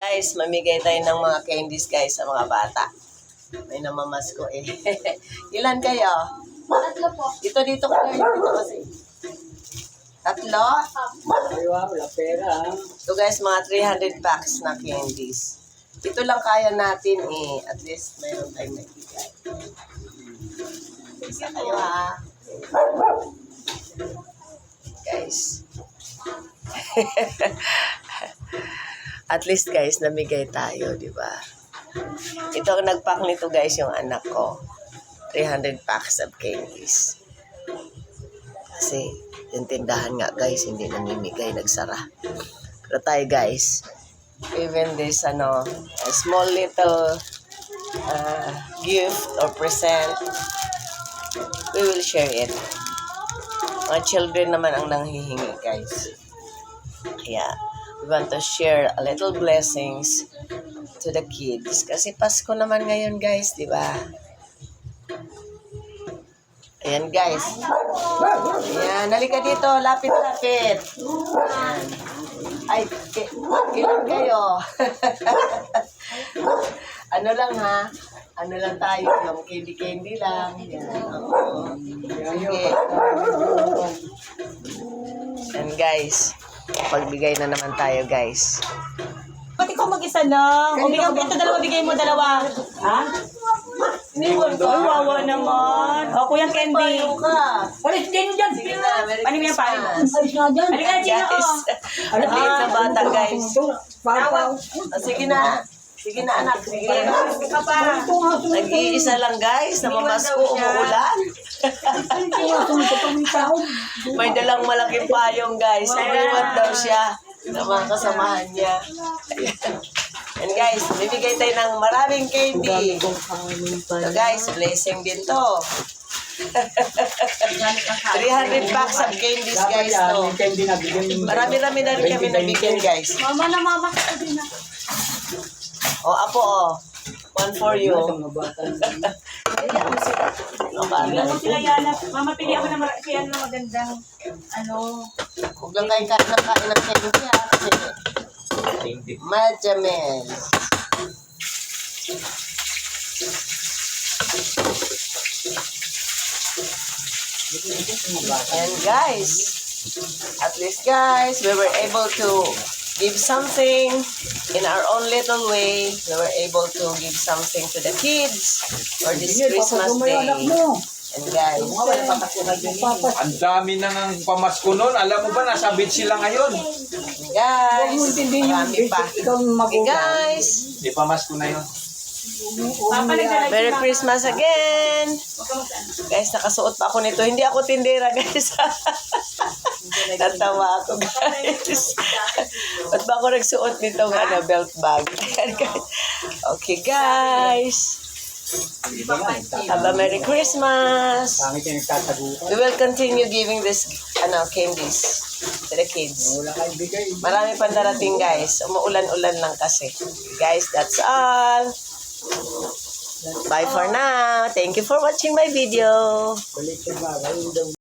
Guys, mamigay tayo ng mga candies guys sa mga bata. May namamasko eh. Ilan kayo? Tatlo po. Dito kayo. Dito kasi. Tatlo? Ay, wala pera. So guys, mga 300 packs na candies. Ito lang kaya natin eh. At least mayroon tayong magbigay. Isa kayo ha. Guys. At least guys, namigay tayo, di ba? Ito ang nagpack nito guys, yung anak ko. 300 packs of candies. Kasi, yung tindahan nga guys, hindi namimigay, nagsara. Pero tayo guys, even this, a small little gift or present, we will share it. Mga children naman ang nanghihingi guys. Kaya, we want to share a little blessings to the kids. Kasi Pasko naman ngayon guys, di ba? Ayan guys. Ayan, halika dito. Lapit-lapit. Ayan. Ay, ilan kayo? Ano lang ha? Ano lang tayo? Yung candy-candy lang. Ayan. Oo. Sige. And guys, pagbigay na naman tayo guys. Pati ko mag-isa lang. Ito dalawa, bigay mo dalawa. Ha? Iniwan ko. Ay, wawa naman. O, Kuya Candy. Payo ka. Alis din dyan. Sige na, Merry Ano yung payo? Christmas. Alis nga dyan. Halika na, Gina, Guys, oh. ang liit na bata guys. Papaw. Sige na. Sige na anak, sige na. Ka pa. Nag-iisa lang guys, namamasko, umuulan. May dalang malaking payong guys. Umiwan daw siya sa mga kasamahan niya. And guys, bibigay tayo ng maraming candy. So guys, blessing din to. 300 packs of candies guys to. Marami-rami na rin kami nabigyan guys. Mama na mama ko din na. O apo o. One for you. Pili ako sila Yana. Mama, pili ako na kaya na magandang Huwag lang kayo kain ng candy ha. Kasi Majamel. And guys, at least guys, we were able to give something in our own little way. We were able to give something to the kids for this Christmas day. And guys, Ang dami na ng pamasko nun. Alam mo ba, nasa beach sila ngayon. marami pa. Okay guys, Di pamasko na yun. Papa, nagdala Merry Christmas again. Guys, nakasuot pa ako nito. Hindi ako tindera, guys. Natawa ako, guys. Ba't ba ako nagsuot nito ng belt bag? Okay, guys. Have a Merry Christmas. We will continue giving this candies to the kids. Marami pang darating, guys. Umuulan-ulan lang kasi. Guys, that's all. Bye for now. Thank you for watching my video.